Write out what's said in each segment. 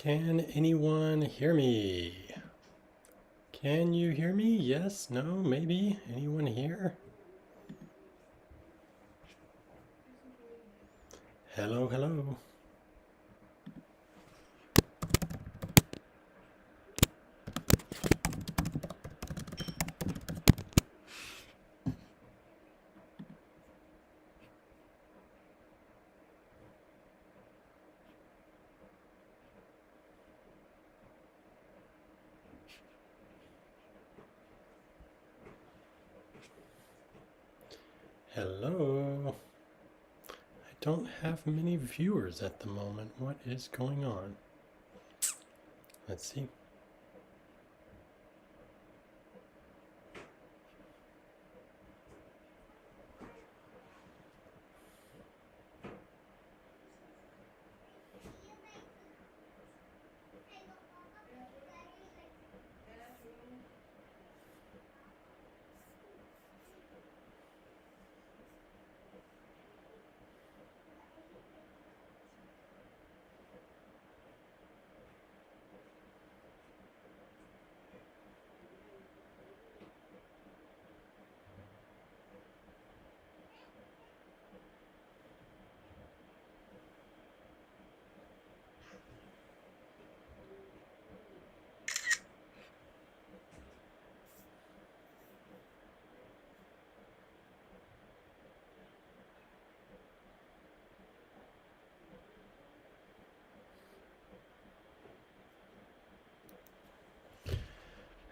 Can anyone hear me? Can you hear me? Yes, no, maybe? Anyone here? Hello, hello. Hello. I don't have many viewers at the moment. What is going on? Let's see.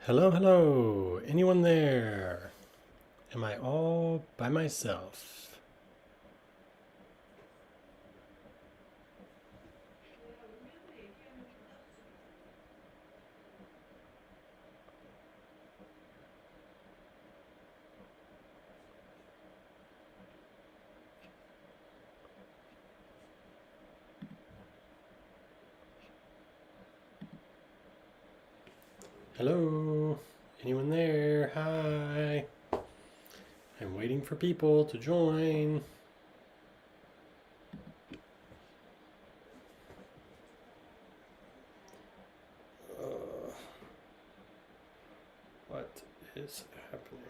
Hello, hello. Anyone there? Am I all by myself? Hello? Anyone there? Hi. I'm waiting for people to join. What is happening?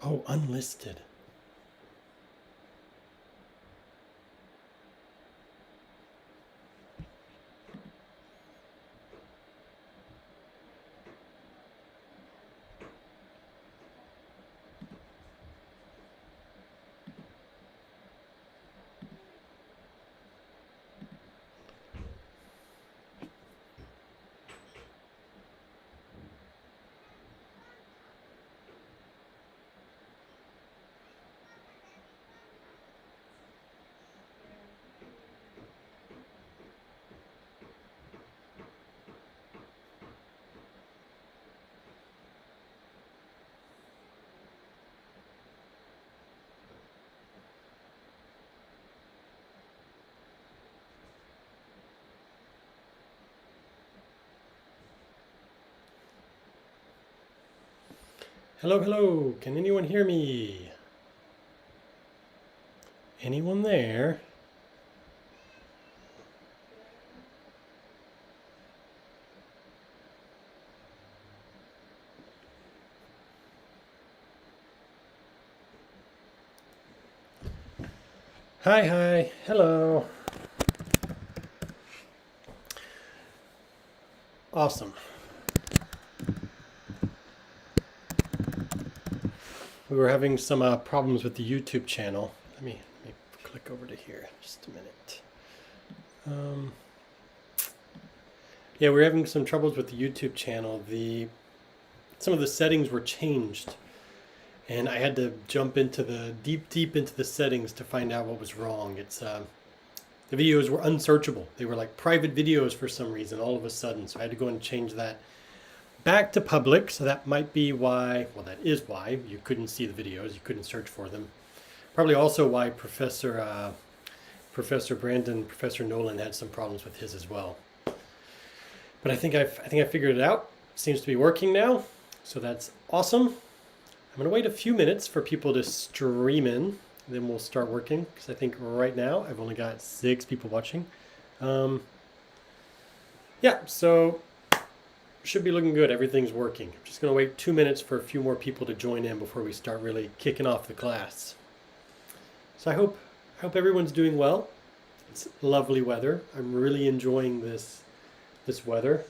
Oh, unlisted. Hello, hello. Can anyone hear me? Anyone there? Hi, hi. Hello. Awesome. We were having some problems with the YouTube channel. Let me click over to here. Just a minute. Yeah, we're having some troubles with the YouTube channel. Some of the settings were changed, and I had to jump into the deep into the settings to find out what was wrong. It's the videos were unsearchable. They were like private videos for some reason all of a sudden, so I had to go and change that back to public. So that might be why, well, that is why you couldn't see the videos, you couldn't search for them. Probably also why Professor Brandon, Professor Nolan had some problems with his as well. But I think I figured it out. Seems to be working now, so that's awesome. I'm gonna wait a few minutes for people to stream in, then we'll start working, because I think right now I've only got 6 people watching. Yeah, so should be looking good. Everything's working. I'm just gonna wait 2 minutes for a few more people to join in before we start really kicking off the class. So I hope everyone's doing well. It's lovely weather. I'm really enjoying this weather.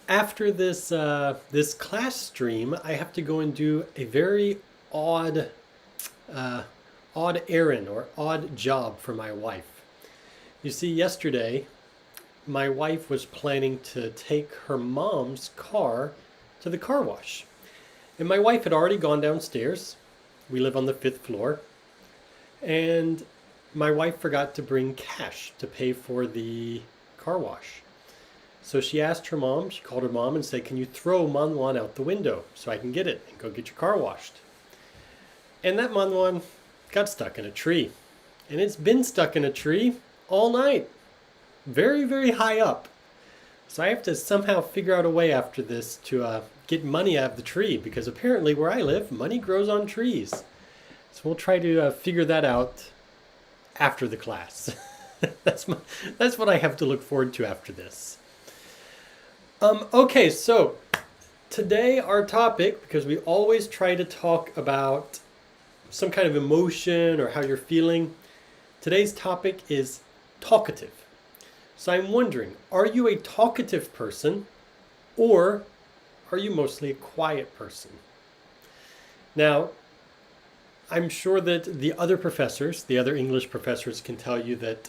After this this class stream, I have to go and do a very odd errand or odd job for my wife. You see, yesterday my wife was planning to take her mom's car to the car wash. And my wife had already gone downstairs. We live on the 5th floor. And my wife forgot to bring cash to pay for the car wash. So she asked her mom, she called her mom and said, "Can you throw manwon out the window so I can get it and go get your car washed?" And that manwon got stuck in a tree. And it's been stuck in a tree all night. Very, very high up. So I have to somehow figure out a way after this to get money out of the tree, because apparently where I live, money grows on trees. So we'll try to figure that out after the class. That's what I have to look forward to after this. Okay, so today our topic, because we always try to talk about some kind of emotion or how you're feeling, today's topic is talkative. So I'm wondering, are you a talkative person or are you mostly a quiet person? Now, I'm sure that the other professors, the other English professors, can tell you that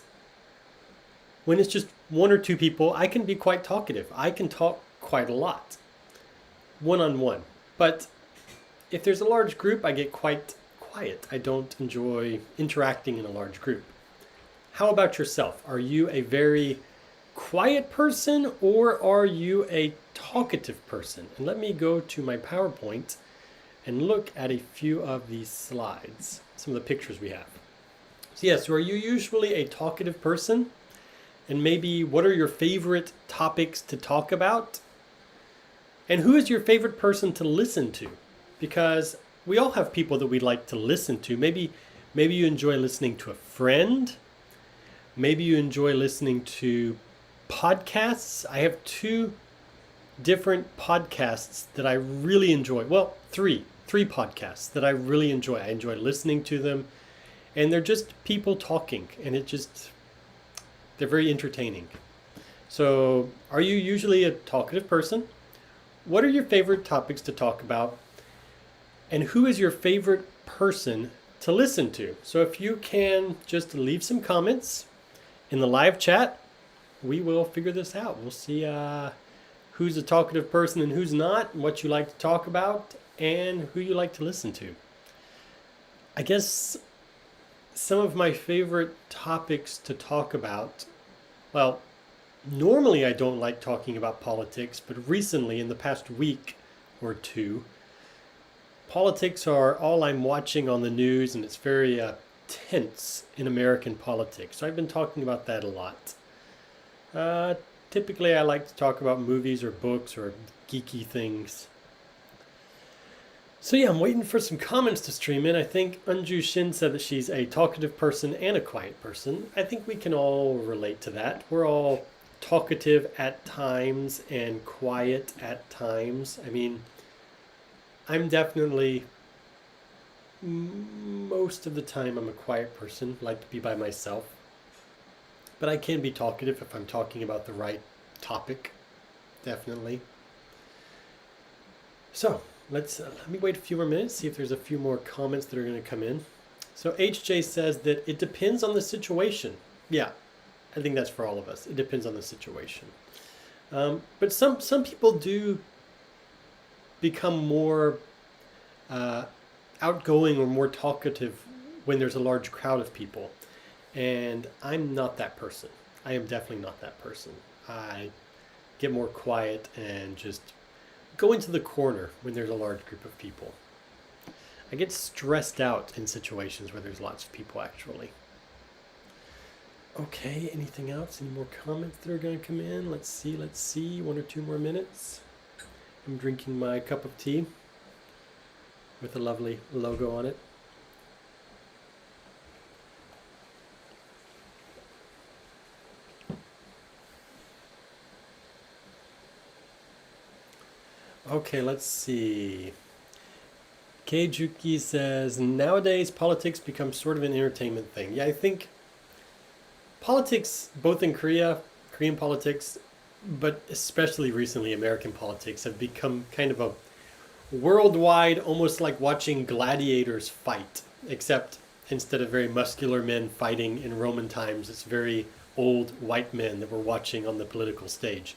when it's just 1 or 2 people, I can be quite talkative. I can talk quite a lot, one-on-one. But if there's a large group, I get quite quiet. I don't enjoy interacting in a large group. How about yourself? Are you a very quiet person or are you a talkative person? And let me go to my PowerPoint and look at a few of these slides, some of the pictures we have. So yes, so are you usually a talkative person? And maybe what are your favorite topics to talk about? And who is your favorite person to listen to? Because we all have people that we'd like to listen to. Maybe you enjoy listening to a friend. Maybe you enjoy listening to podcasts. I have 2 different podcasts that I really enjoy. Well, three podcasts that I really enjoy. I enjoy listening to them, and they're just people talking, and they're very entertaining. So, are you usually a talkative person? What are your favorite topics to talk about? And who is your favorite person to listen to? So if you can just leave some comments in the live chat, we will figure this out. We'll see who's a talkative person and who's not, what you like to talk about, and who you like to listen to. I guess some of my favorite topics to talk about, well, normally I don't like talking about politics, but recently, in the past week or 2, politics are all I'm watching on the news, and it's very tense in American politics. So I've been talking about that a lot. Typically I like to talk about movies or books or geeky things. So yeah, I'm waiting for some comments to stream in. I think Unju Shin said that she's a talkative person and a quiet person. I think we can all relate to that. We're all talkative at times and quiet at times. I mean, I'm definitely, most of the time, I'm a quiet person, like to be by myself. But I can be talkative if I'm talking about the right topic, definitely. So, let me wait a few more minutes, see if there's a few more comments that are going to come in. So HJ says that it depends on the situation. Yeah, I think that's for all of us. It depends on the situation. But some people do become more outgoing or more talkative when there's a large crowd of people. And I'm not that person. I am definitely not that person. I get more quiet and just go into the corner when there's a large group of people. I get stressed out in situations where there's lots of people, actually. Okay, anything else? Any more comments that are going to come in? Let's see. 1 or 2 more minutes. I'm drinking my cup of tea with a lovely logo on it. Okay, let's see. Keijuki says, nowadays politics becomes sort of an entertainment thing. Yeah, I think politics, both in Korean politics, but especially recently American politics, have become kind of a worldwide, almost like watching gladiators fight, except instead of very muscular men fighting in Roman times, it's very old white men that we're watching on the political stage.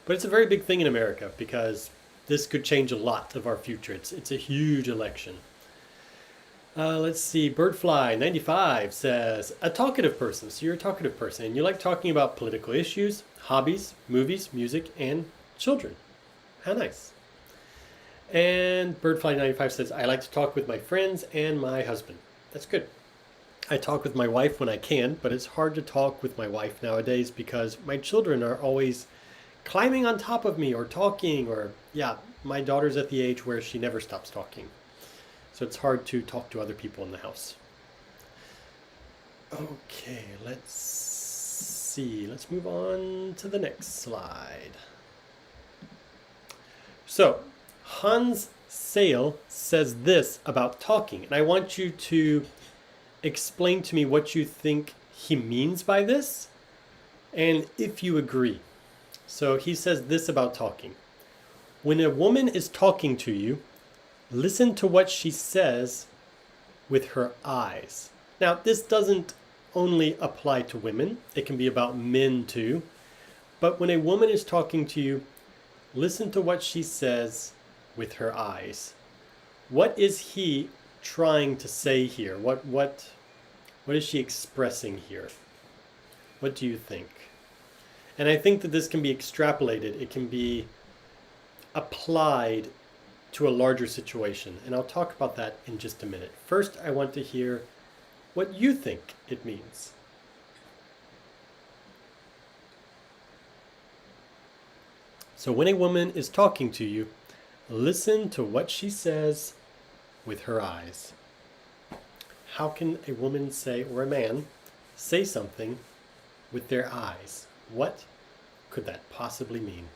But it's a very big thing in America because this could change a lot of our future. It's a huge election. Let's see. Birdfly95 says, a talkative person. So you're a talkative person and you like talking about political issues, hobbies, movies, music, and children. How nice. And Birdfly95 says, I like to talk with my friends and my husband. That's good. I talk with my wife when I can, but it's hard to talk with my wife nowadays because my children are always climbing on top of me or talking, or yeah, my daughter's at the age where she never stops talking. So it's hard to talk to other people in the house. Okay, let's see. Let's move on to the next slide. So Hans Sale says this about talking, and I want you to explain to me what you think he means by this and if you agree. So he says this about talking. When a woman is talking to you, listen to what she says with her eyes. Now, this doesn't only apply to women. It can be about men too. But when a woman is talking to you, listen to what she says with her eyes. What is he trying to say here? What is she expressing here? What do you think? And I think that this can be extrapolated. It can be applied to a larger situation. And I'll talk about that in just a minute. First, I want to hear what you think it means. So when a woman is talking to you, listen to what she says with her eyes. How can a woman say, or a man, say something with their eyes? What could that possibly mean?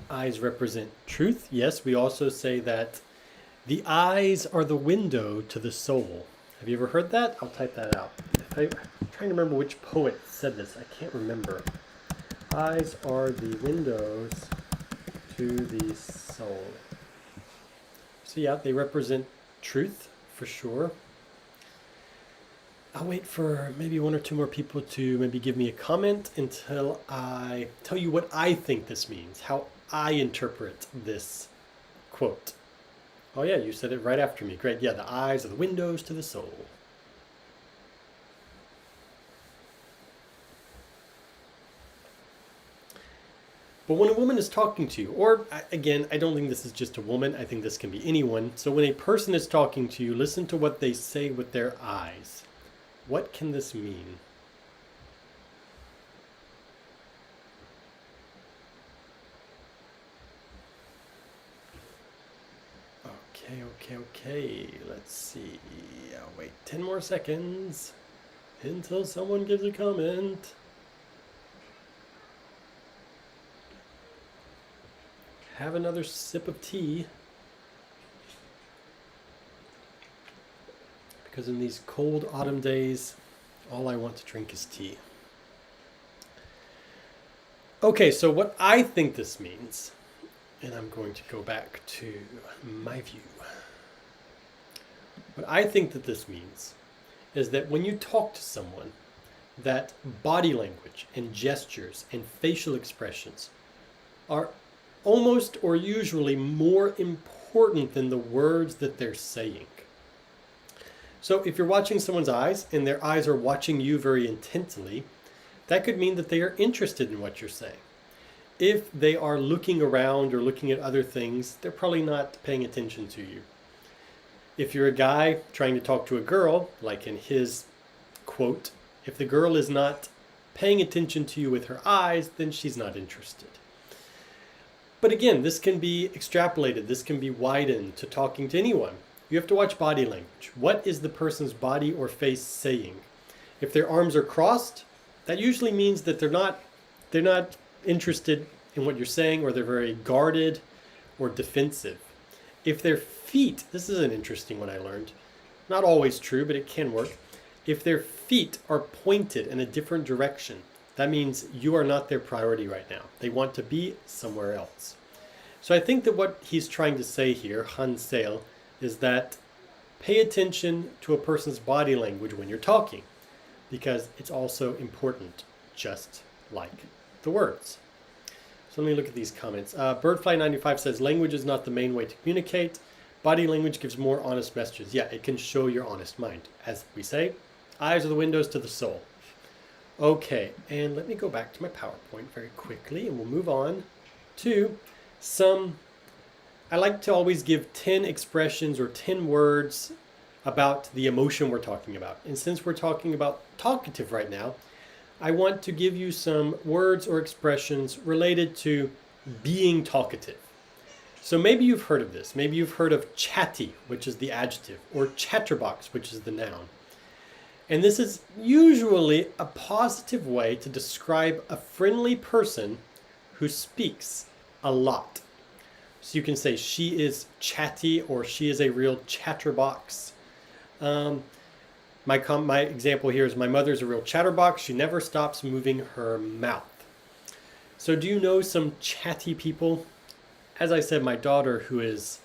Eyes represent truth. Yes, we also say that the eyes are the window to the soul. Have you ever heard that? I'll type that out. I'm trying to remember which poet said this. I can't remember. Eyes are the windows to the soul. So yeah, they represent truth for sure. I'll wait for maybe 1 or 2 more people to maybe give me a comment until I tell you what I think this means, how I interpret this quote. Oh yeah, you said it right after me. Great. Yeah, the eyes are the windows to the soul. But when a woman is talking to you, or again, I don't think this is just a woman, I think this can be anyone. So when a person is talking to you, listen to what they say with their eyes. What can this mean? Okay. Let's see. I'll wait 10 more seconds until someone gives a comment. Have another sip of tea. Because in these cold autumn days, all I want to drink is tea. Okay, so what I think this means, and I'm going to go back to my view. What I think that this means is that when you talk to someone, that body language and gestures and facial expressions are almost or usually more important than the words that they're saying. So if you're watching someone's eyes and their eyes are watching you very intently, that could mean that they are interested in what you're saying. If they are looking around or looking at other things, they're probably not paying attention to you. If you're a guy trying to talk to a girl, like in his quote, if the girl is not paying attention to you with her eyes, then she's not interested. But again, this can be extrapolated, this can be widened to talking to anyone. You have to watch body language. What is the person's body or face saying? If their arms are crossed, that usually means that they're not interested in what you're saying, or they're very guarded or defensive. If their feet, this is an interesting one I learned, not always true, but it can work. If their feet are pointed in a different direction, that means you are not their priority right now. They want to be somewhere else. So I think that what he's trying to say here, Han Sale, is that pay attention to a person's body language when you're talking, because it's also important, just like the words. So let me look at these comments. Birdfly95 says, language is not the main way to communicate. Body language gives more honest messages. Yeah, it can show your honest mind. As we say, eyes are the windows to the soul. Okay, and let me go back to my PowerPoint very quickly, and we'll move on to some. I like to always give 10 expressions or 10 words about the emotion we're talking about. And since we're talking about talkative right now, I want to give you some words or expressions related to being talkative. So maybe you've heard of this. Maybe you've heard of chatty, which is the adjective, or chatterbox, which is the noun. And this is usually a positive way to describe a friendly person who speaks a lot. So you can say she is chatty, or she is a real chatterbox. My example here is my mother's a real chatterbox. She never stops moving her mouth. So do you know some chatty people? As I said, my daughter, who is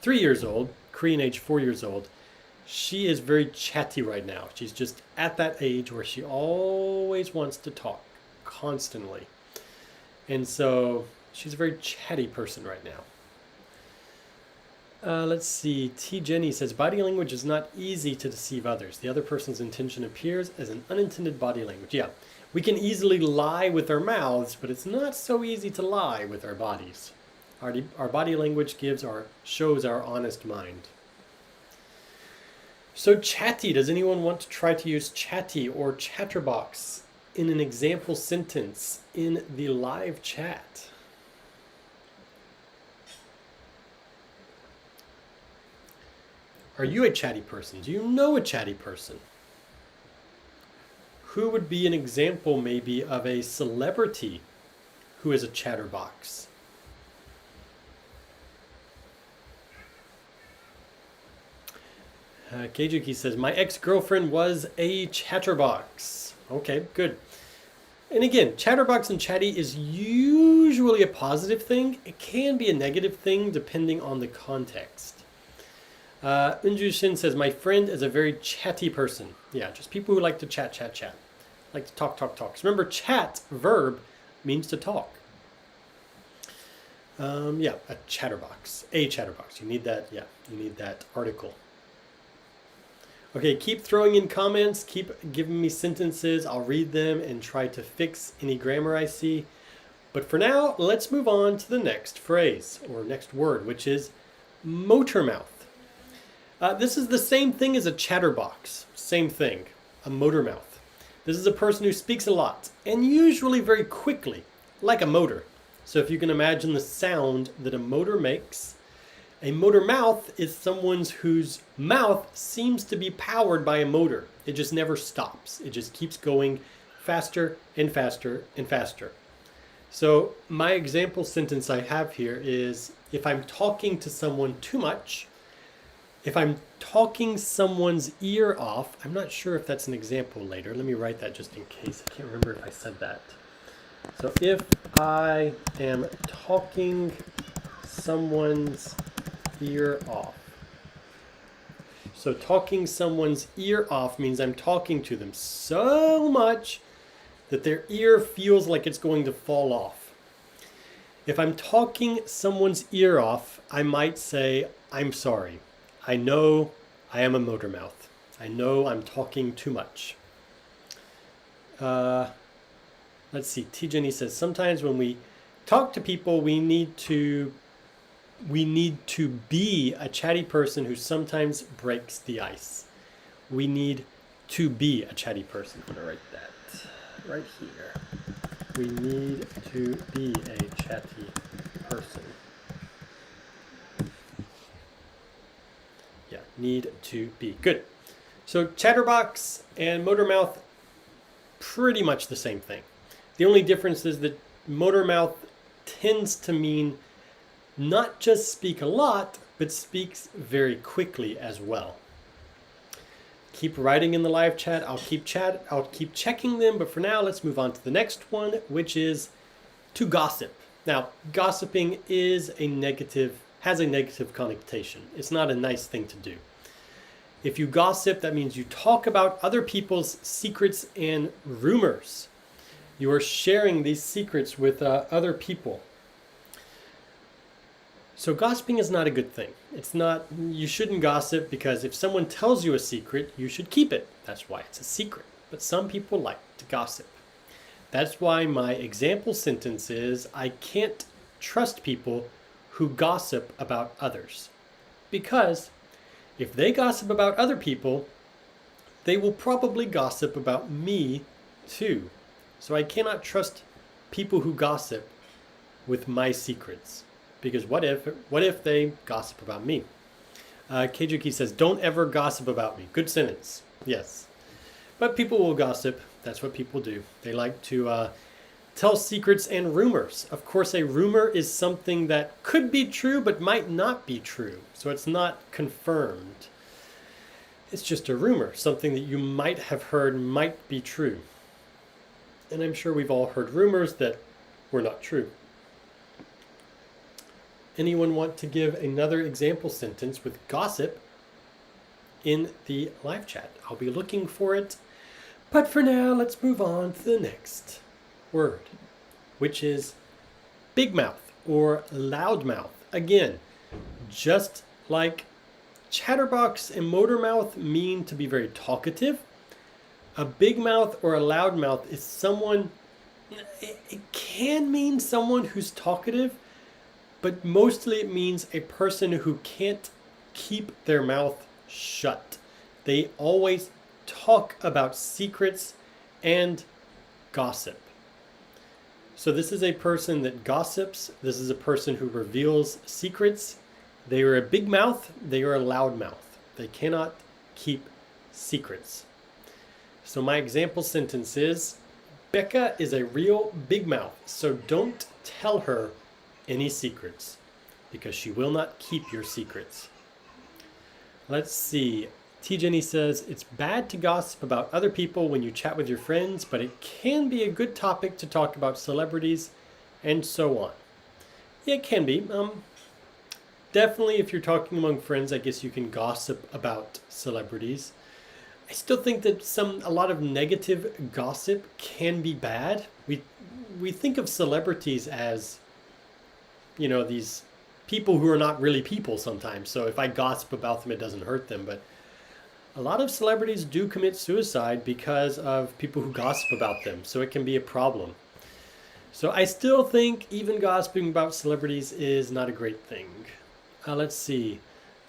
3 years old, Korean age 4 years old, she is very chatty right now. She's just at that age where she always wants to talk, constantly. And so she's a very chatty person right now. Let's see. T. Jenny says, body language is not easy to deceive others. The other person's intention appears as an unintended body language. Yeah, we can easily lie with our mouths, but it's not so easy to lie with our bodies. Our body language shows our honest mind. So chatty, does anyone want to try to use chatty or chatterbox in an example sentence in the live chat? Are you a chatty person? Do you know a chatty person? Who would be an example maybe of a celebrity who is a chatterbox? Keijuki says, my ex-girlfriend was a chatterbox. Okay, good. And again, chatterbox and chatty is usually a positive thing. It can be a negative thing depending on the context. Unju Shin says, my friend is a very chatty person. Yeah, just people who like to chat. Like to talk. So remember, chat, verb, means to talk. Yeah, a chatterbox. A chatterbox. You need that, yeah, you need that article. Okay, keep throwing in comments. Keep giving me sentences. I'll read them and try to fix any grammar I see. But for now, let's move on to the next phrase, or next word, which is motor mouth. This is the same thing as a chatterbox. Same thing, a motor mouth. This is a person who speaks a lot, and usually very quickly, like a motor. So if you can imagine the sound that a motor makes, a motor mouth is someone whose mouth seems to be powered by a motor. It just never stops. It just keeps going faster and faster and faster. So my example sentence I have here is, if I'm talking to someone too much, if I'm talking someone's ear off, I'm not sure if that's an example later. Let me write that just in case. I can't remember if I said that. So if I am talking someone's ear off. So talking someone's ear off means I'm talking to them so much that their ear feels like it's going to fall off. If I'm talking someone's ear off, I might say, I'm sorry. I know I am a motor mouth. I know I'm talking too much. Let's see, T. Jenny says, sometimes when we talk to people, we need to be a chatty person who sometimes breaks the ice. We need to be a chatty person. I'm going to write that right here. We need to be a chatty person. Yeah, need to be. Good. So chatterbox and motor mouth, pretty much the same thing. The only difference is that motor mouth tends to mean not just speak a lot, but speaks very quickly as well. Keep writing in the live chat. I'll keep checking them, but for now, let's move on to the next one, which is to gossip. Now, gossiping has a negative connotation. It's not a nice thing to do. If you gossip, that means you talk about other people's secrets and rumors. You are sharing these secrets with other people. So gossiping is not a good thing. You shouldn't gossip because if someone tells you a secret, you should keep it. That's why it's a secret. But some people like to gossip. That's why my example sentence is, I can't trust people who gossip about others. Because if they gossip about other people, they will probably gossip about me too. So I cannot trust people who gossip with my secrets. Because what if they gossip about me? Keijuki says, don't ever gossip about me. Good sentence. Yes. But people will gossip. That's what people do. They like to tell secrets and rumors. Of course, a rumor is something that could be true but might not be true. So it's not confirmed. It's just a rumor, something that you might have heard might be true. And I'm sure we've all heard rumors that were not true. Anyone want to give another example sentence with gossip in the live chat? I'll be looking for it. But for now, let's move on to the next word, which is big mouth or loud mouth. Again, just like chatterbox and motor mouth mean to be very talkative, a big mouth or a loud mouth is someone, it can mean someone who's talkative, but mostly it means a person who can't keep their mouth shut. They always talk about secrets and gossip. So this is a person that gossips. This is a person who reveals secrets. They are a big mouth. They are a loud mouth. They cannot keep secrets. So my example sentence is, Becca is a real big mouth, so don't tell her any secrets, because she will not keep your secrets. Let's see. T. Jenny says, it's bad to gossip about other people when you chat with your friends, but it can be a good topic to talk about celebrities and so on. Yeah, it can be. Definitely if you're talking among friends, I guess you can gossip about celebrities. I still think that a lot of negative gossip can be bad. We think of celebrities as, these people who are not really people sometimes. So if I gossip about them, it doesn't hurt them. But a lot of celebrities do commit suicide because of people who gossip about them. So it can be a problem. So I still think even gossiping about celebrities is not a great thing. Let's see.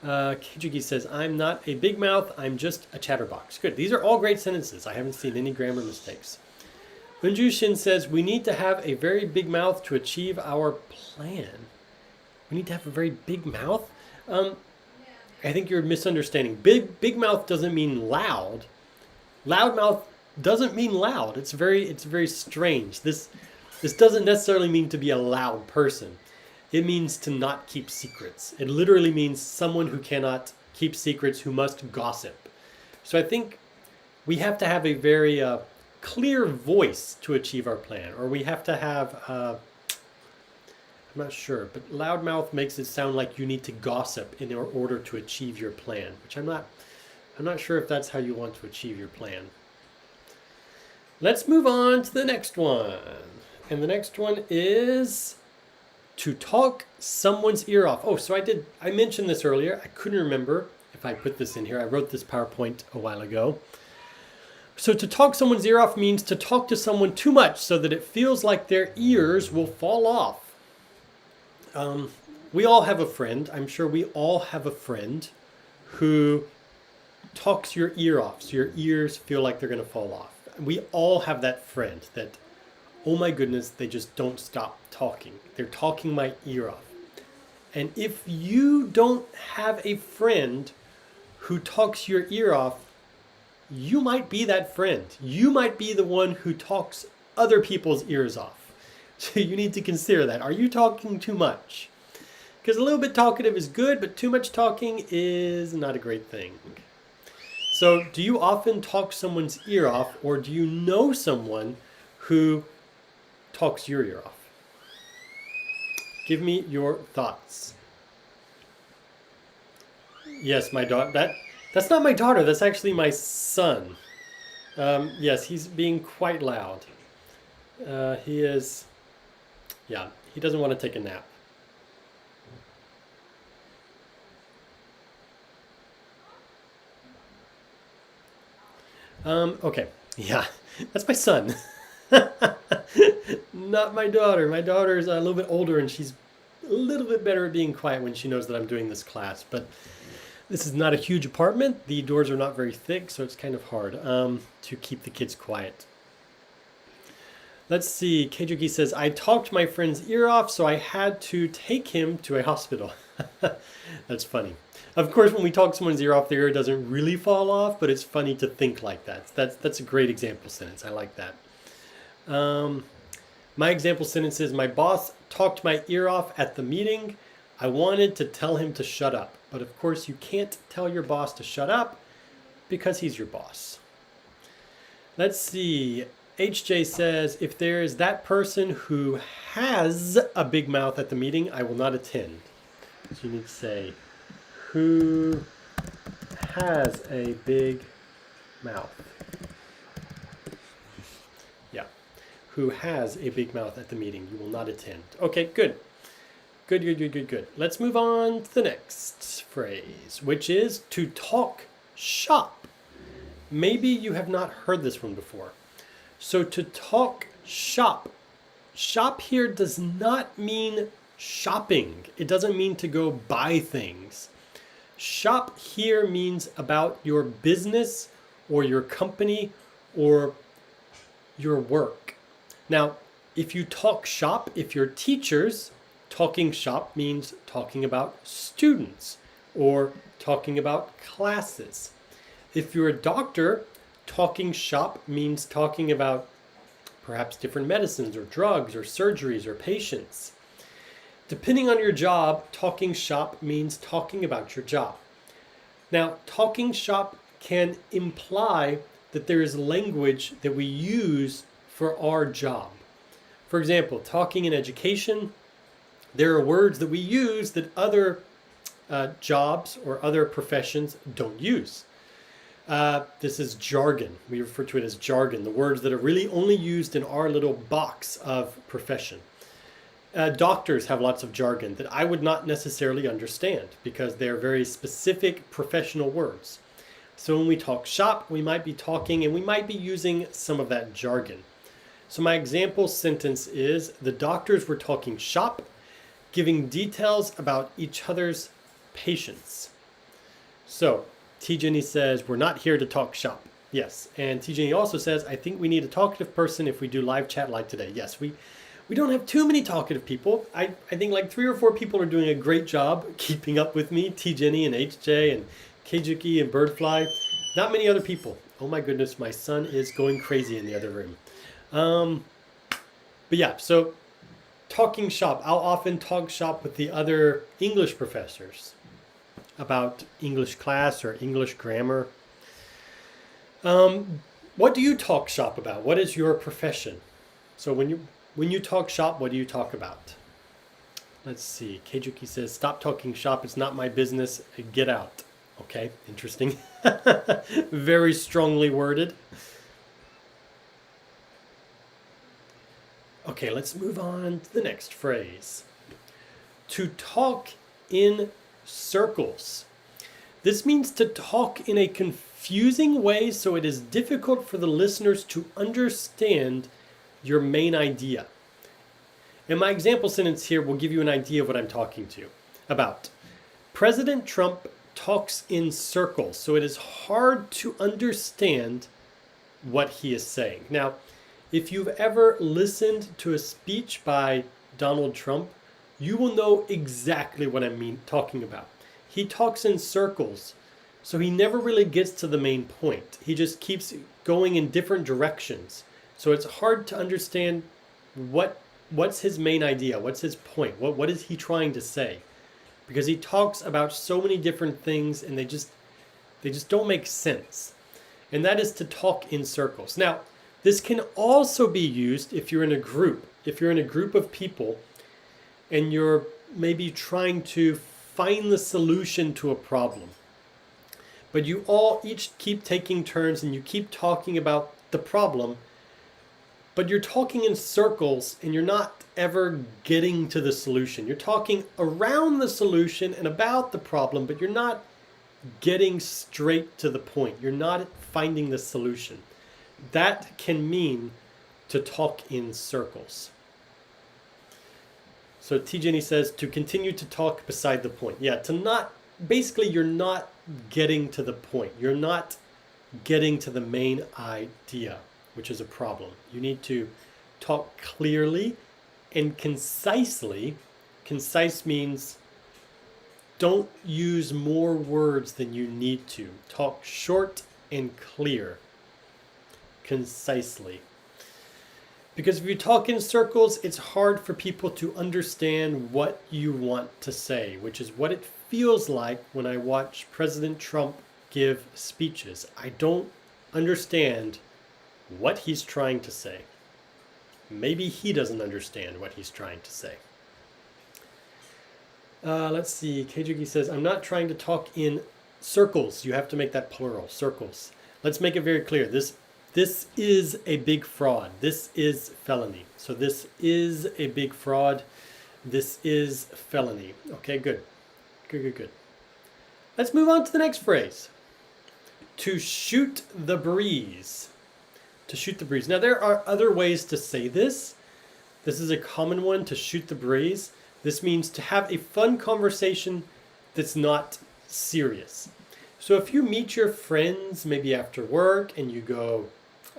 Kijuki says, I'm not a big mouth, I'm just a chatterbox. Good. These are all great sentences. I haven't seen any grammar mistakes. Unjushin says, we need to have a very big mouth to achieve our plan. We need to have a very big mouth? I think you're misunderstanding. Big mouth doesn't mean loud. Loud mouth doesn't mean loud. It's very strange. This doesn't necessarily mean to be a loud person. It means to not keep secrets. It literally means someone who cannot keep secrets, who must gossip. So I think we have to have a very clear voice to achieve our plan, or we have to have, I'm not sure, but loudmouth makes it sound like you need to gossip in order to achieve your plan, which I'm not sure if that's how you want to achieve your plan. Let's move on to the next one. And the next one is to talk someone's ear off. Oh, so I mentioned this earlier. I couldn't remember if I put this in here. I wrote this PowerPoint a while ago. So to talk someone's ear off means to talk to someone too much so that it feels like their ears will fall off. We all have a friend. I'm sure we all have a friend who talks your ear off so your ears feel like they're going to fall off. We all have that friend that, oh my goodness, they just don't stop talking. They're talking my ear off. And if you don't have a friend who talks your ear off, you might be that friend. You might be the one who talks other people's ears off. So you need to consider that. Are you talking too much? Because a little bit talkative is good, but too much talking is not a great thing. So do you often talk someone's ear off, or do you know someone who talks your ear off? Give me your thoughts. Yes, my daughter. That's not my daughter. That's actually my son. Yes, he's being quite loud. He is. Yeah, he doesn't want to take a nap. Okay. Yeah, that's my son. Not my daughter. My daughter's a little bit older and she's a little bit better at being quiet when she knows that I'm doing this class. But this is not a huge apartment. The doors are not very thick, so it's kind of hard to keep the kids quiet. Let's see. Keijuki says, I talked my friend's ear off, so I had to take him to a hospital. That's funny. Of course, when we talk someone's ear off, their ear doesn't really fall off, but it's funny to think like that. That's a great example sentence. I like that. My example sentence is, my boss talked my ear off at the meeting. I wanted to tell him to shut up. But of course, you can't tell your boss to shut up because he's your boss. Let's see. HJ says, if there is that person who has a big mouth at the meeting, I will not attend. So you need to say, who has a big mouth? Yeah. Who has a big mouth at the meeting? You will not attend. Okay, good. Good. Let's move on to the next phrase, which is to talk shop. Maybe you have not heard this one before. So to talk shop. Shop here does not mean shopping. It doesn't mean to go buy things. Shop here means about your business or your company or your work. Now, if you talk shop, if you're teachers, talking shop means talking about students or talking about classes. If you're a doctor, talking shop means talking about perhaps different medicines or drugs or surgeries or patients. Depending on your job, talking shop means talking about your job. Now, talking shop can imply that there is language that we use for our job. For example, talking in education, there are words that we use that other jobs or other professions don't use. This is jargon. We refer to it as jargon, the words that are really only used in our little box of profession. Doctors have lots of jargon that I would not necessarily understand because they're very specific professional words. So when we talk shop, we might be talking and we might be using some of that jargon. So my example sentence is, the doctors were talking shop, giving details about each other's patients. So T. Jenny says, we're not here to talk shop. Yes. And T. Jenny also says, I think we need a talkative person if we do live chat like today. Yes, we don't have too many talkative people. I think like 3 or 4 people are doing a great job keeping up with me. T. Jenny and HJ and Keijuki and Birdfly. Not many other people. Oh my goodness, my son is going crazy in the other room. But yeah, so talking shop. I'll often talk shop with the other English professors about English class or English grammar. What do you talk shop about? What is your profession? So when you talk shop, what do you talk about? Let's see. Keijuki says, stop talking shop. It's not my business. Get out. Okay, interesting. Very strongly worded. Okay, let's move on to the next phrase. To talk in circles. This means to talk in a confusing way so it is difficult for the listeners to understand your main idea. And my example sentence here will give you an idea of what I'm talking about. President Trump talks in circles, so it is hard to understand what he is saying. Now, if you've ever listened to a speech by Donald Trump, you will know exactly what I'm talking about. He talks in circles, so he never really gets to the main point. He just keeps going in different directions. So it's hard to understand what's his main idea, what's his point, what is he trying to say? Because he talks about so many different things and they just don't make sense. And that is to talk in circles. Now, this can also be used if you're in a group. If you're in a group of people and you're maybe trying to find the solution to a problem. But you all each keep taking turns and you keep talking about the problem, but you're talking in circles and you're not ever getting to the solution. You're talking around the solution and about the problem, but you're not getting straight to the point. You're not finding the solution. That can mean to talk in circles. So T. Jenny says to continue to talk beside the point. Yeah, basically you're not getting to the point. You're not getting to the main idea, which is a problem. You need to talk clearly and concisely. Concise means don't use more words than you need to. Talk short and clear. Concisely. Because if you talk in circles, it's hard for people to understand what you want to say, which is what it feels like when I watch President Trump give speeches. I don't understand what he's trying to say. Maybe he doesn't understand what he's trying to say. Let's see. Keijuki says, I'm not trying to talk in circles. You have to make that plural, circles. Let's make it very clear. This is a big fraud. This is felony. So this is a big fraud. This is felony. Okay, good. Good. Let's move on to the next phrase. To shoot the breeze. To shoot the breeze. Now there are other ways to say this. This is a common one, to shoot the breeze. This means to have a fun conversation that's not serious. So if you meet your friends maybe after work and you go,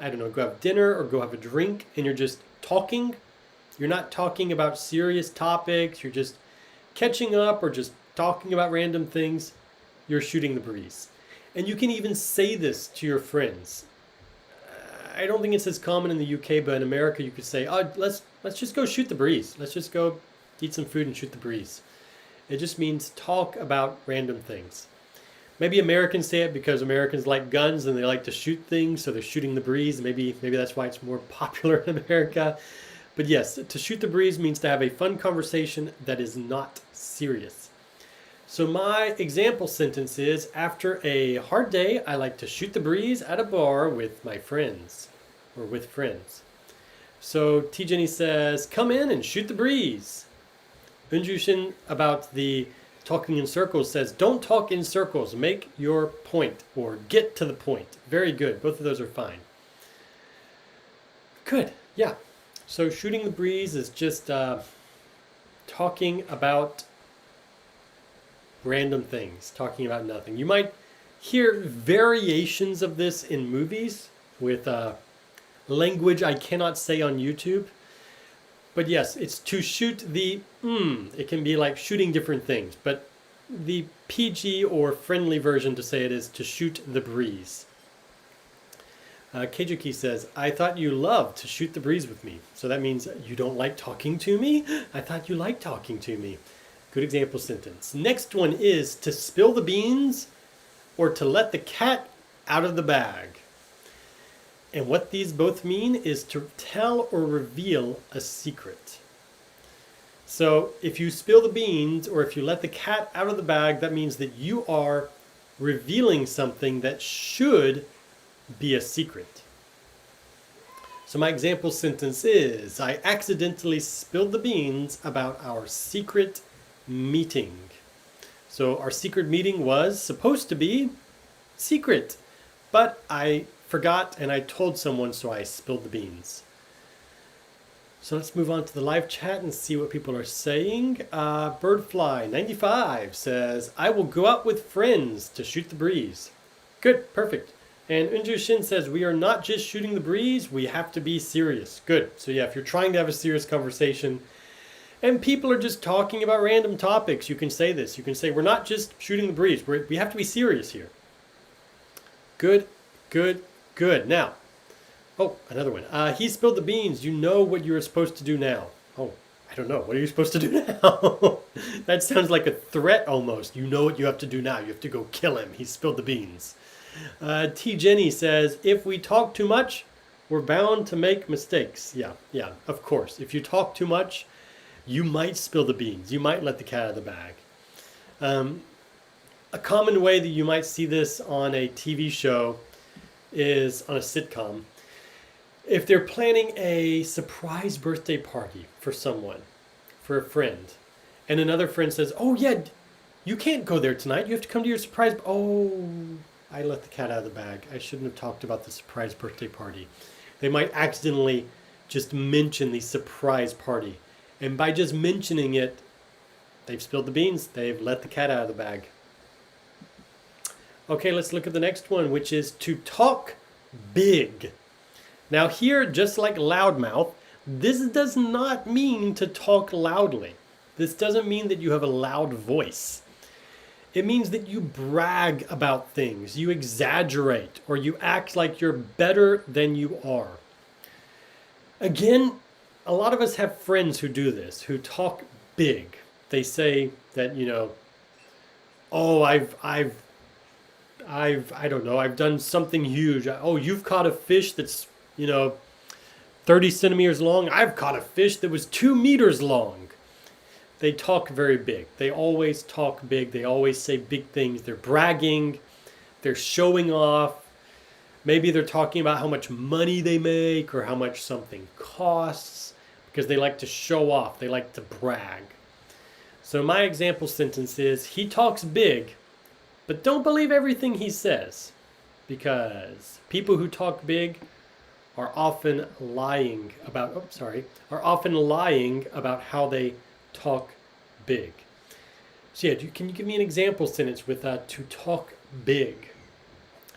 go have dinner or go have a drink and you're just talking, you're not talking about serious topics, you're just catching up or just talking about random things, you're shooting the breeze. And you can even say this to your friends. I don't think it's as common in the UK, but in America you could say, let's just go shoot the breeze. Let's just go eat some food and shoot the breeze. It just means talk about random things. Maybe Americans say it because Americans like guns and they like to shoot things, so they're shooting the breeze. Maybe that's why it's more popular in America. But yes, to shoot the breeze means to have a fun conversation that is not serious. So my example sentence is, after a hard day, I like to shoot the breeze at a bar with my friends, or with friends. So T. Jenny says, come in and shoot the breeze. Unjushin about the talking in circles says, don't talk in circles, make your point, or get to the point. Very good, both of those are fine. Good, yeah. So shooting the breeze is just talking about random things, talking about nothing. You might hear variations of this in movies with language I cannot say on YouTube. But yes, it's to shoot the It can be like shooting different things. But the PG or friendly version to say it is to shoot the breeze. Keijuki says, I thought you loved to shoot the breeze with me. So that means you don't like talking to me? I thought you liked talking to me. Good example sentence. Next one is to spill the beans or to let the cat out of the bag. And what these both mean is to tell or reveal a secret. So if you spill the beans or if you let the cat out of the bag, that means that you are revealing something that should be a secret. So my example sentence is, I accidentally spilled the beans about our secret meeting. So our secret meeting was supposed to be secret, but I forgot and I told someone, so I spilled the beans. So let's move on to the live chat and see what people are saying. Birdfly95 says, I will go out with friends to shoot the breeze. Good, perfect. And Unju Shin says, we are not just shooting the breeze, we have to be serious. Good. So yeah, if you're trying to have a serious conversation and people are just talking about random topics, you can say this. You can say, we're not just shooting the breeze, we have to be serious here. Good, good, good. Now, oh, another one. He spilled the beans. You know what you're supposed to do now. Oh, I don't know. What are you supposed to do now? That sounds like a threat almost. You know what you have to do now. You have to go kill him. He spilled the beans. T. Jenny says, if we talk too much, we're bound to make mistakes. Yeah, of course. If you talk too much, you might spill the beans. You might let the cat out of the bag. A common way that you might see this on a TV show is on a sitcom. If they're planning a surprise birthday party for someone, for a friend, and another friend says, oh yeah, you can't go there tonight. You have to come to your surprise. Oh, I let the cat out of the bag. I shouldn't have talked about the surprise birthday party. They might accidentally just mention the surprise party. And by just mentioning it, they've spilled the beans. They've let the cat out of the bag. Okay, let's look at the next one, which is to talk big. Now here, just like loudmouth, this does not mean to talk loudly. This doesn't mean that you have a loud voice. It means that you brag about things, you exaggerate, or you act like you're better than you are. Again, a lot of us have friends who do this, who talk big. They say that, oh, I don't know, I've done something huge. Oh, you've caught a fish that's, 30 centimeters long. I've caught a fish that was 2 meters long. They talk very big. They always talk big. They always say big things. They're bragging. They're showing off. Maybe they're talking about how much money they make or how much something costs because they like to show off. They like to brag. So my example sentence is, he talks big, but don't believe everything he says, because people who talk big are often lying about how they talk big. So yeah, can you give me an example sentence with to talk big?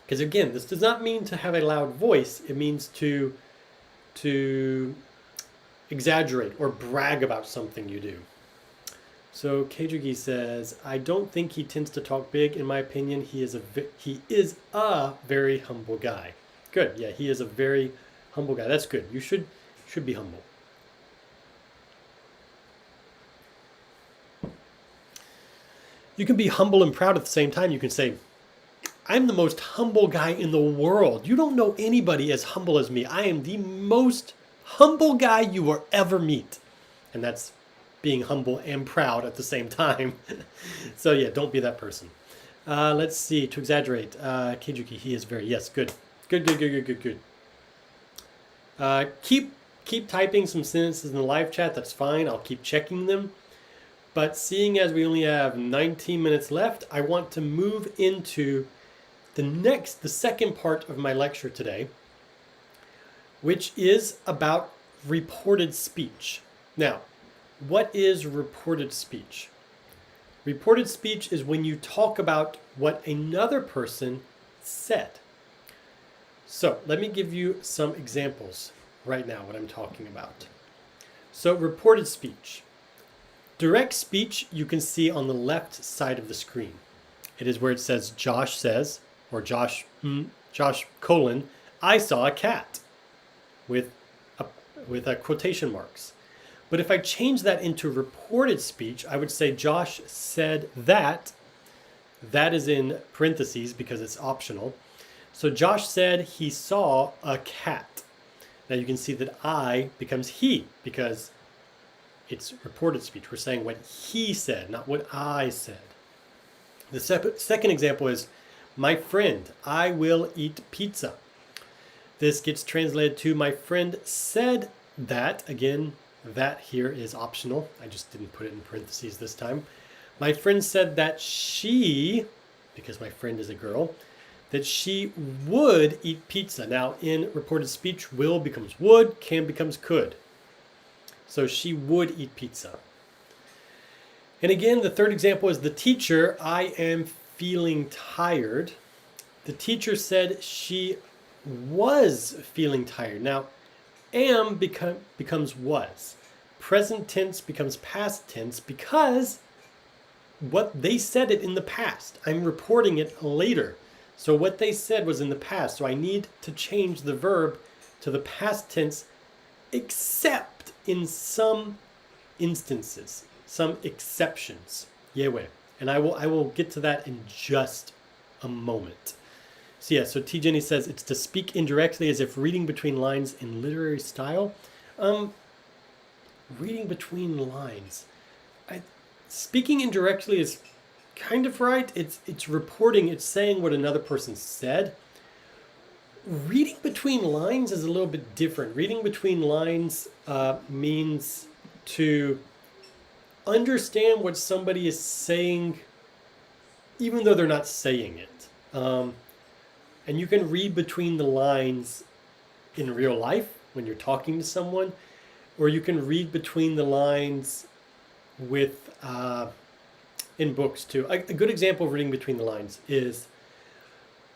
Because again, this does not mean to have a loud voice. It means to exaggerate or brag about something you do. So Keijugi says, I don't think he tends to talk big. In my opinion, he is a very humble guy. Good. Yeah, he is a very humble guy. That's good. You should be humble. You can be humble and proud at the same time. You can say, I'm the most humble guy in the world. You don't know anybody as humble as me. I am the most humble guy you will ever meet. And that's being humble and proud at the same time. So yeah, don't be that person. Let's see, to exaggerate. Keijuki, he is very, yes, good. Good. Keep typing some sentences in the live chat. That's fine. I'll keep checking them. But seeing as we only have 19 minutes left, I want to move into the second part of my lecture today, which is about reported speech. Now, what is reported speech? Reported speech is when you talk about what another person said. So let me give you some examples right now, what I'm talking about. So reported speech. Direct speech you can see on the left side of the screen. It is where it says Josh says, or Josh colon, I saw a cat with quotation marks. But if I change that into reported speech, I would say Josh said that. That is in parentheses because it's optional. So Josh said he saw a cat. Now you can see that I becomes he because it's reported speech. We're saying what he said, not what I said. The second example is, my friend, I will eat pizza. This gets translated to, my friend said that. Again, that here is optional. I just didn't put it in parentheses this time. My friend said that she, because my friend is a girl, that she would eat pizza. Now, in reported speech, will becomes would, can becomes could. So she would eat pizza. And again, the third example is the teacher, I am feeling tired. The teacher said she was feeling tired. Now, am becomes was. Present tense becomes past tense because what they said it in the past. I'm reporting it later. So what they said was in the past. So I need to change the verb to the past tense, except in some instances, some exceptions. Yewe. And I will get to that in just a moment. So yeah, so T. Jenny says it's to speak indirectly as if reading between lines in literary style. Reading between lines. Speaking indirectly is kind of right. It's reporting, it's saying what another person said. Reading between lines is a little bit different. Reading between lines means to understand what somebody is saying even though they're not saying it. And you can read between the lines in real life when you're talking to someone, or you can read between the lines with in books too. A good example of reading between the lines is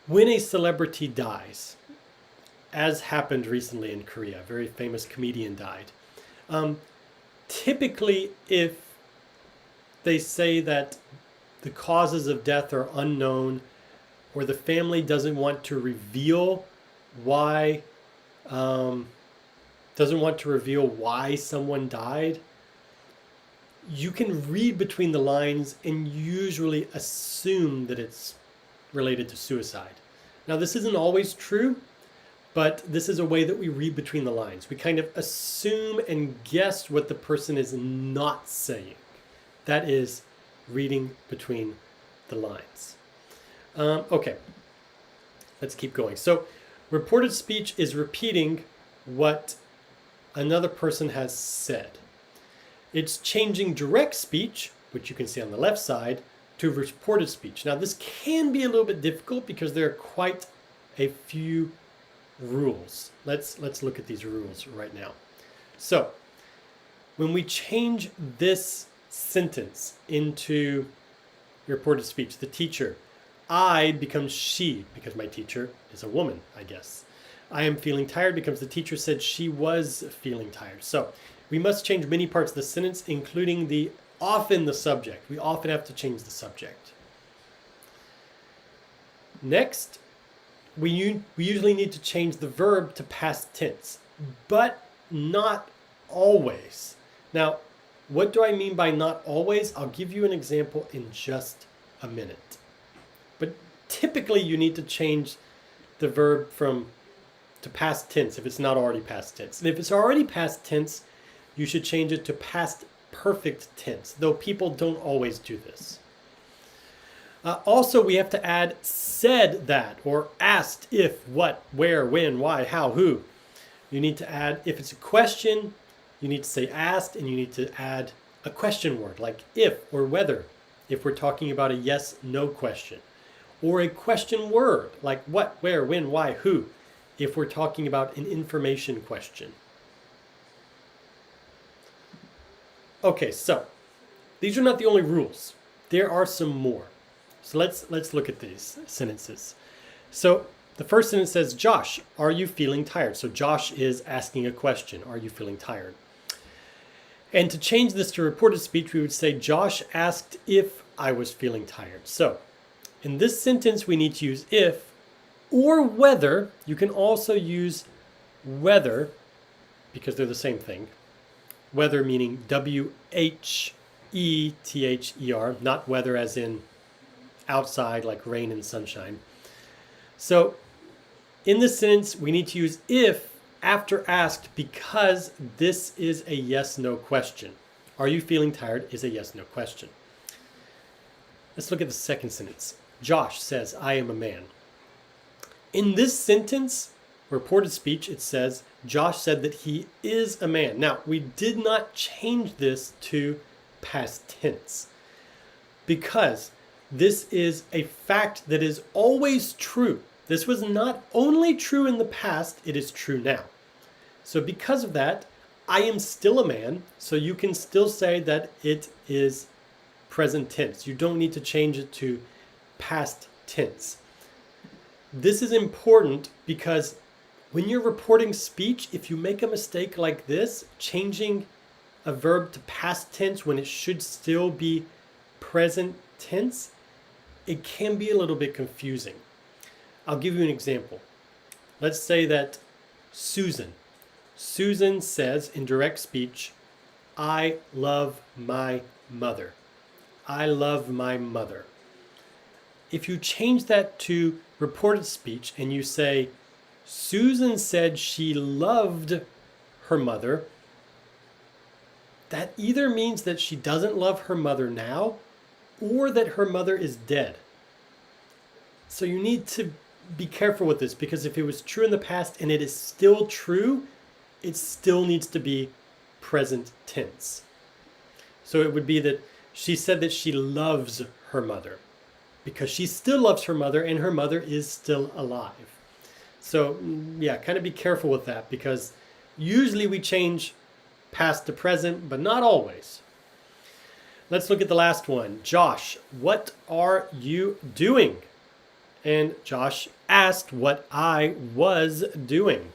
when a celebrity dies, as happened recently in Korea. A very famous comedian died. Typically, if they say that the causes of death are unknown, or the family doesn't want to reveal why someone died, you can read between the lines and usually assume that it's related to suicide. Now, this isn't always true, but this is a way that we read between the lines. We kind of assume and guess what the person is not saying. That is reading between the lines. Okay, let's keep going. So, reported speech is repeating what another person has said. It's changing direct speech, which you can see on the left side, to reported speech. Now, this can be a little bit difficult because there are quite a few rules. Let's look at these rules right now. So, when we change this sentence into reported speech, the teacher, I becomes she, because my teacher is a woman, I guess. I am feeling tired becomes the teacher said she was feeling tired. So we must change many parts of the sentence, including often the subject. We often have to change the subject. Next, we usually need to change the verb to past tense, but not always. Now, what do I mean by not always? I'll give you an example in just a minute. But typically you need to change the verb to past tense if it's not already past tense. And if it's already past tense, you should change it to past perfect tense, though people don't always do this. Also, we have to add said that, or asked if, what, where, when, why, how, who. You need to add, if it's a question, you need to say asked, and you need to add a question word like if or whether, if we're talking about a yes, no question. Or a question word like what, where, when, why, who, if we're talking about an information question. Okay, so these are not the only rules. There are some more. So let's look at these sentences. So the first sentence says, Josh, are you feeling tired? So Josh is asking a question. Are you feeling tired? And to change this to reported speech, we would say, Josh asked if I was feeling tired. So in this sentence, we need to use if or whether. You can also use whether because they're the same thing. Whether meaning W-H-E-T-H-E-R, not weather as in outside like rain and sunshine. So In this sentence, we need to use if after asked because this is a yes-no question. Are you feeling tired is a yes-no question. Let's look at the second sentence. Josh says, I am a man. In this sentence, reported speech, it says, Josh said that he is a man. Now, we did not change this to past tense because this is a fact that is always true. This was not only true in the past, it is true now. So because of that, I am still a man, so you can still say that it is present tense. You don't need to change it to past tense. This is important because when you're reporting speech, if you make a mistake like this, changing a verb to past tense when it should still be present tense, it can be a little bit confusing. I'll give you an example. Let's say that Susan says in direct speech, I love my mother. I love my mother. If you change that to reported speech and you say, Susan said she loved her mother, that either means that she doesn't love her mother now or that her mother is dead. So you need to be careful with this because if it was true in the past and it is still true, it still needs to be present tense. So it would be that she said that she loves her mother because she still loves her mother and her mother is still alive. So yeah, kind of be careful with that because usually we change past to present, but not always. Let's look at the last one. Josh, what are you doing? And Josh asked what I was doing.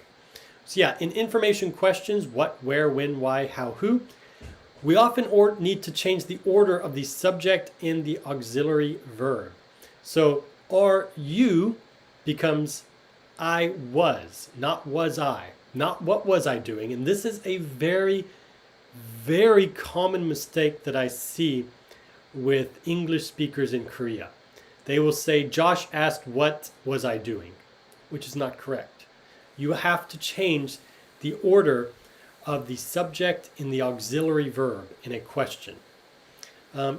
So yeah, in information questions, what, where, when, why, how, who, we often need to change the order of the subject and the auxiliary verb. So are you becomes I was, not was I, not what was I doing. And this is a very, very common mistake that I see with English speakers in Korea. They will say, Josh asked, what was I doing? Which is not correct. You have to change the order of the subject and the auxiliary verb in a question.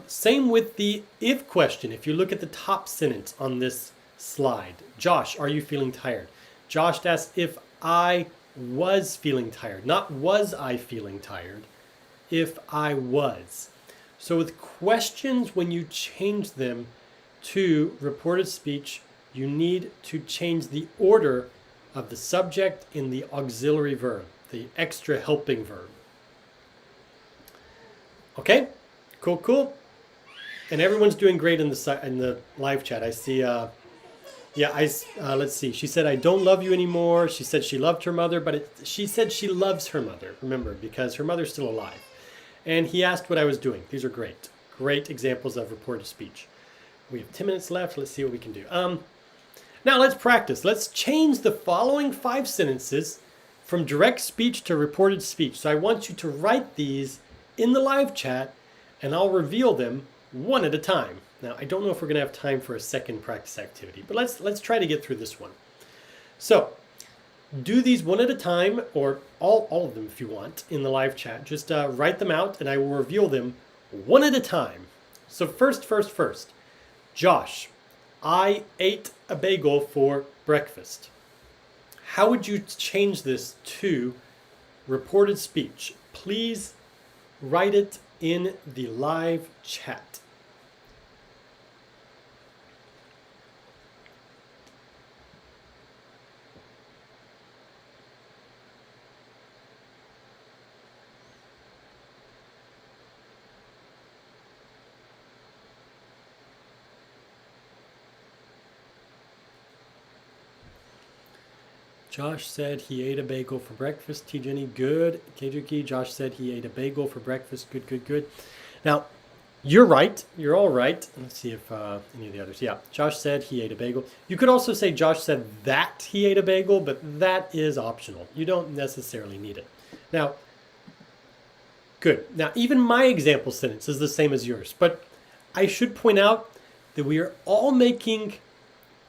Same with the if question. If you look at the top sentence on this slide, Josh, are you feeling tired? Josh asked if I was feeling tired, not was I feeling tired, if I was. So with questions, when you change them to reported speech, you need to change the order of the subject in the auxiliary verb, the extra helping verb. Okay, cool. And everyone's doing great in the live chat. I see. Let's see. She said, I don't love you anymore. She said she loved her mother, but she said she loves her mother. Remember, because her mother's still alive. And he asked what I was doing. These are great examples of reported speech. We have 10 minutes left. Let's see what we can do. Now let's practice. Let's change the following 5 sentences from direct speech to reported speech. So I want you to write these in the live chat and I'll reveal them one at a time. Now I don't know if we're going to have time for a second practice activity, but let's try to get through this one. So do these one at a time or all of them if you want in the live chat. Just write them out and I will reveal them one at a time. So first. Josh, I ate a bagel for breakfast. How would you change this to reported speech? Please write it in the live chat. Josh said he ate a bagel for breakfast. T. Jenny, good. Keijuki, Josh said he ate a bagel for breakfast. Good. Now, you're right. You're all right. Let's see if any of the others. Yeah, Josh said he ate a bagel. You could also say Josh said that he ate a bagel, but that is optional. You don't necessarily need it. Now, good. Now, even my example sentence is the same as yours, but I should point out that we are all making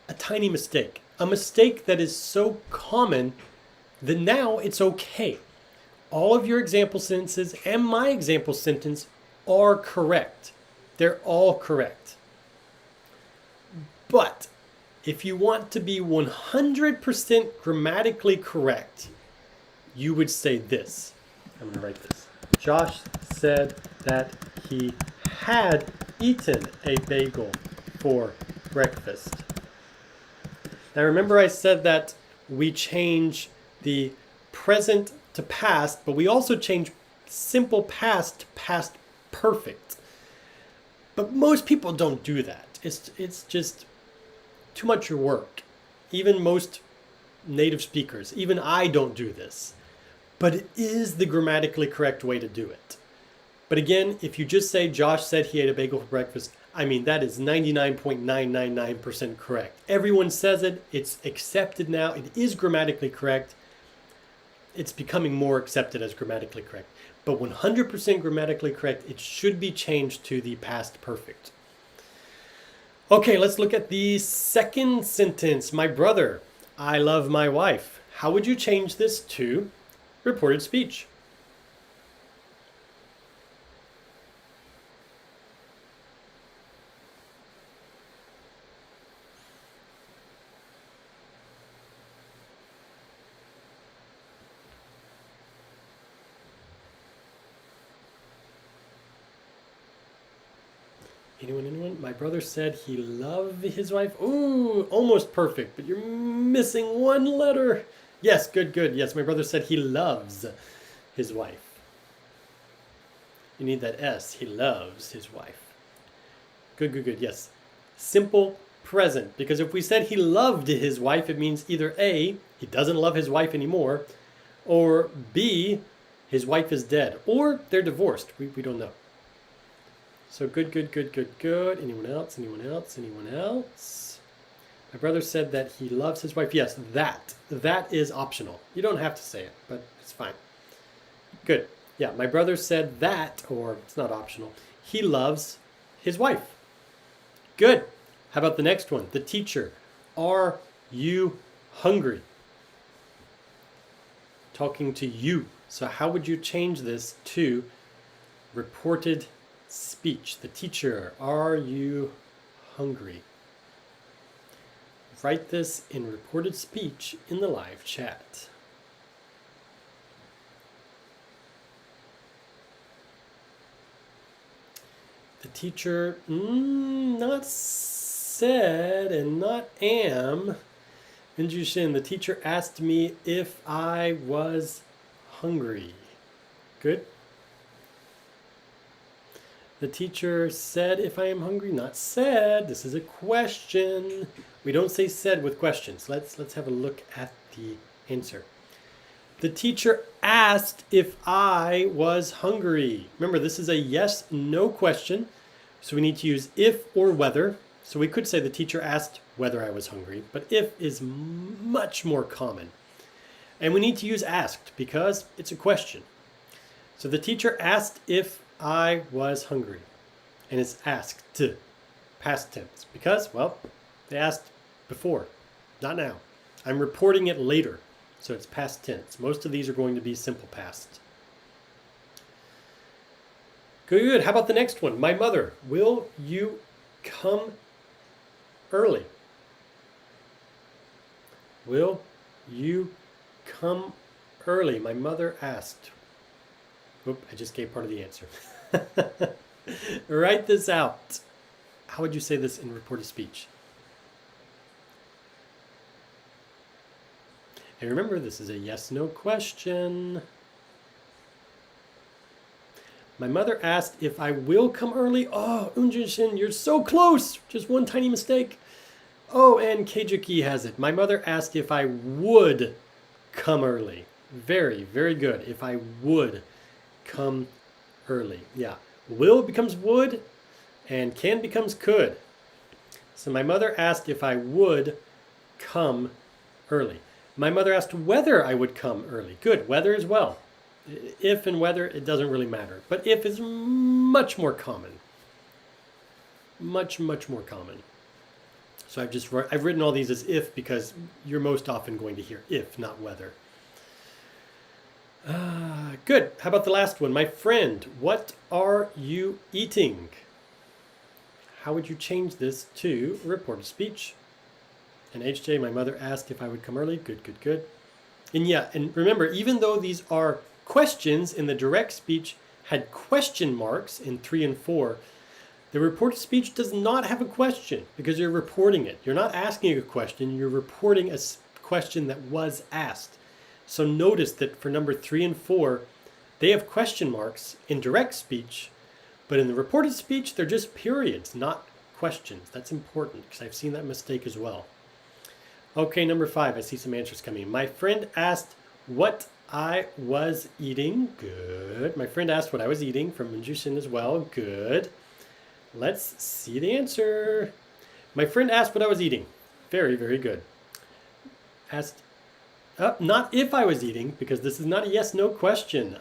a tiny mistake. a mistake that is so common that now it's okay. All of your example sentences and my example sentence are correct. They're all correct. But if you want to be 100% grammatically correct, you would say this. I'm going to write this. Josh said that he had eaten a bagel for breakfast. Now remember I said that we change the present to past, but we also change simple past to past perfect. But most people don't do that. It's just too much work. Even most native speakers, even I don't do this. But it is the grammatically correct way to do it. But again, if you just say Josh said he ate a bagel for breakfast, I mean, that is 99.999% correct. Everyone says it. It's accepted now. It is grammatically correct. It's becoming more accepted as grammatically correct. But 100% grammatically correct, it should be changed to the past perfect. Okay, let's look at the second sentence. My brother, I love my wife. How would you change this to reported speech? Anyone? My brother said he loved his wife. Ooh, almost perfect, but you're missing one letter. Yes, good. Yes, my brother said he loves his wife. You need that S. He loves his wife. Good. Yes. Simple present, because if we said he loved his wife, it means either A, he doesn't love his wife anymore, or B, his wife is dead, or they're divorced. We don't know. So good. Anyone else? My brother said that he loves his wife. Yes, that is optional. You don't have to say it, but it's fine. Good. Yeah, my brother said that, or it's not optional, he loves his wife. Good. How about the next one? The teacher. Are you hungry? Talking to you. So how would you change this to reported speech? The teacher, are you hungry? Write this in reported speech in the live chat. The teacher, not said and not am. Injushin, the teacher asked me if I was hungry. Good. The teacher said if I am hungry, not said. This is a question. We don't say said with questions. Let's have a look at the answer. The teacher asked if I was hungry. Remember, this is a yes, no question. So we need to use if or whether. So we could say the teacher asked whether I was hungry, but if is much more common. And we need to use asked because it's a question. So the teacher asked if I was hungry. And it's asked, past tense. Because, well, they asked before, not now. I'm reporting it later, so it's past tense. Most of these are going to be simple past. Good. How about the next one? My mother, will you come early? Will you come early? My mother asked. Oop, I just gave part of the answer. Write this out. How would you say this in reported speech? And remember, this is a yes-no question. My mother asked if I will come early. Oh, Unjin-shin, you're so close. Just one tiny mistake. Oh, and Keijuki has it. My mother asked if I would come early. Very, very good. If I would come early. Yeah. Will becomes would, and can becomes could. So my mother asked if I would come early. My mother asked whether I would come early. Good. Whether as well. If and whether, it doesn't really matter. But if is much more common. Much more common. So I've written all these as if because you're most often going to hear if, not whether. Good. How about the last one? My friend, what are you eating? How would you change this to reported speech? And HJ, my mother asked if I would come early. Good, good, good. And yeah, and remember, even though these are questions in the direct speech had question marks in 3 and 4, the reported speech does not have a question because you're reporting it. You're not asking a question, you're reporting a question that was asked. So notice that for number 3 and 4, they have question marks in direct speech, but in the reported speech, they're just periods, not questions. That's important because I've seen that mistake as well. Okay, number 5, I see some answers coming. My friend asked what I was eating. Good. My friend asked what I was eating from Minjushin as well. Good. Let's see the answer. My friend asked what I was eating. Very, very good. Asked, not if I was eating, because this is not a yes/no question.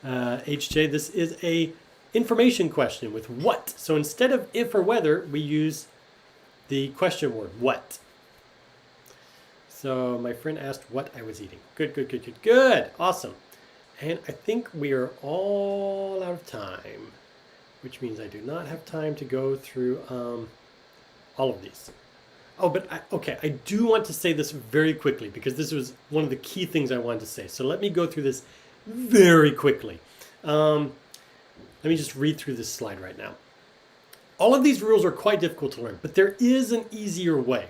HJ, this is a information question with what. So instead of if or whether, we use the question word, what. So my friend asked what I was eating. Good, good, good, good, good. Awesome. And I think we are all out of time, which means I do not have time to go through all of these. Oh, but I do want to say this very quickly because this was one of the key things I wanted to say. So let me go through this very quickly. Let me just read through this slide right now. All of these rules are quite difficult to learn, but there is an easier way.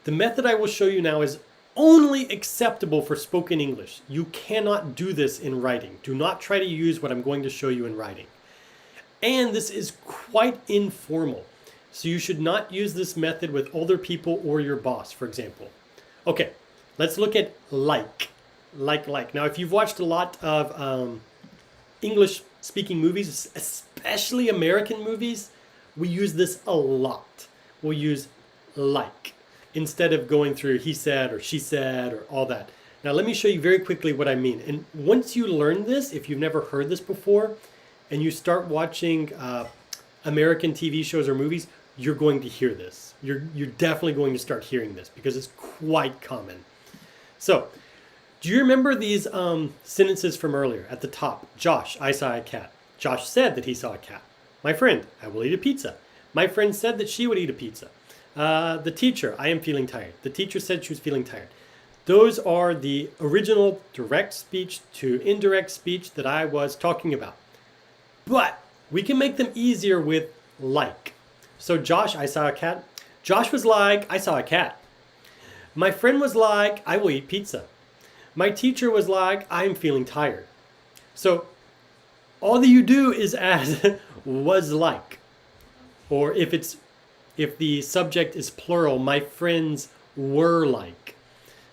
The method I will show you now is only acceptable for spoken English. You cannot do this in writing. Do not try to use what I'm going to show you in writing. And this is quite informal. So you should not use this method with older people or your boss, for example. Okay, let's look at like. Now, if you've watched a lot of English-speaking movies, especially American movies, we use this a lot. We'll use like instead of going through he said or she said or all that. Now, let me show you very quickly what I mean. And once you learn this, if you've never heard this before, and you start watching American TV shows or movies, you're going to hear this. You're definitely going to start hearing this because it's quite common. So, do you remember these sentences from earlier at the top? Josh, I saw a cat. Josh said that he saw a cat. My friend, I will eat a pizza. My friend said that she would eat a pizza. The teacher, I am feeling tired. The teacher said she was feeling tired. Those are the original direct speech to indirect speech that I was talking about. But we can make them easier with like. So Josh, I saw a cat. Josh was like, I saw a cat. My friend was like, I will eat pizza. My teacher was like, I am feeling tired. So all that you do is add was like. Or if the subject is plural, my friends were like.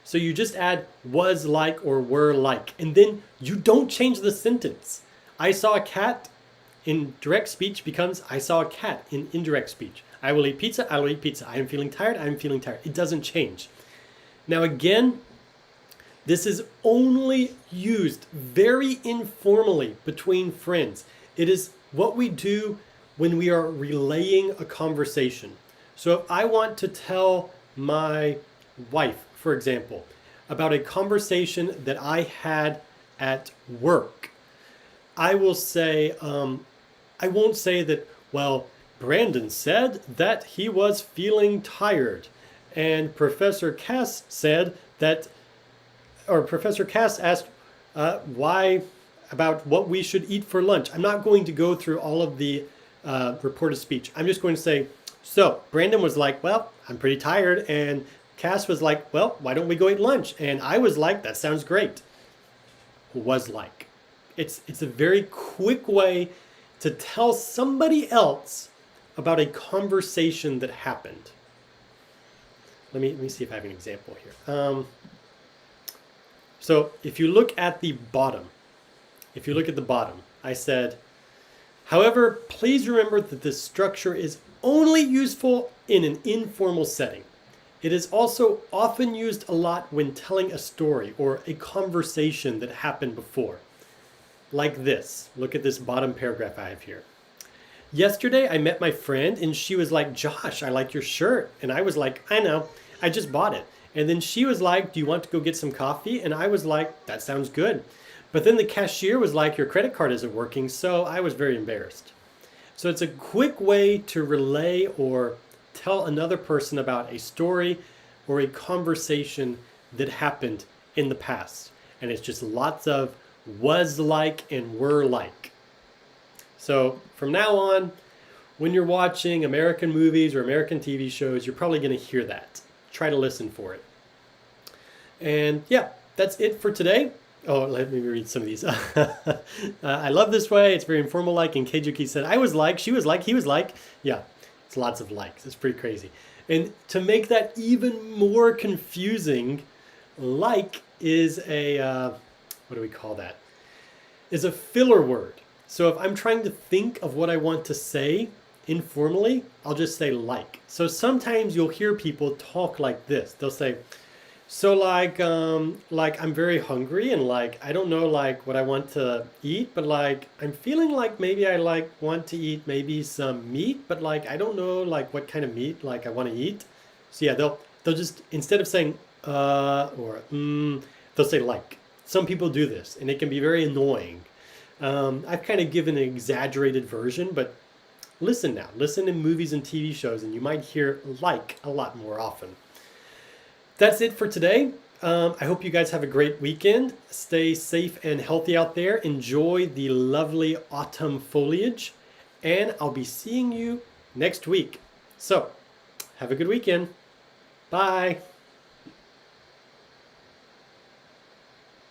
So you just add was like or were like. And then you don't change the sentence. I saw a cat in direct speech becomes I saw a cat in indirect speech. I will eat pizza, I will eat pizza. I am feeling tired, I am feeling tired. It doesn't change. Now again, this is only used very informally between friends. It is what we do when we are relaying a conversation. So if I want to tell my wife, for example, about a conversation that I had at work, I will say, I won't say that, well, Brandon said that he was feeling tired. And Professor Cass said that, or Professor Cass asked why, about what we should eat for lunch. I'm not going to go through all of the reported speech. I'm just going to say, so Brandon was like, well, I'm pretty tired. And Cass was like, well, why don't we go eat lunch? And I was like, that sounds great. Was like. It's a very quick way to tell somebody else about a conversation that happened. Let me see if I have an example here. So if you look at the bottom, I said, however, please remember that this structure is only useful in an informal setting. It is also often used a lot when telling a story or a conversation that happened before. Like this. Look at this bottom paragraph I have here. Yesterday, I met my friend and she was like, Josh, I like your shirt. And I was like, I know, I just bought it. And then she was like, do you want to go get some coffee? And I was like, that sounds good. But then the cashier was like, your credit card isn't working. So I was very embarrassed. So it's a quick way to relay or tell another person about a story or a conversation that happened in the past. And it's just lots of was like and were like. So from now on, when you're watching American movies or American TV shows, you're probably going to hear that. Try to listen for it. And yeah, that's it for today. Oh, let me read some of these. I love this way. It's very informal like. And Keijuki said, I was like, she was like, he was like. Yeah, it's lots of likes. It's pretty crazy. And to make that even more confusing, like is a, what do we call that? Is a filler word. So if I'm trying to think of what I want to say informally, I'll just say like. So sometimes you'll hear people talk like this. They'll say, so like I'm very hungry and like I don't know like what I want to eat, but like I'm feeling like maybe I like want to eat maybe some meat, but like I don't know like what kind of meat like I want to eat. So yeah, they'll just instead of saying or they'll say like. Some people do this and it can be very annoying. I've kind of given an exaggerated version, but listen now. Listen in movies and TV shows and you might hear like a lot more often. That's it for today. I hope you guys have a great weekend. Stay safe and healthy out there. Enjoy the lovely autumn foliage. And I'll be seeing you next week. So, have a good weekend. Bye.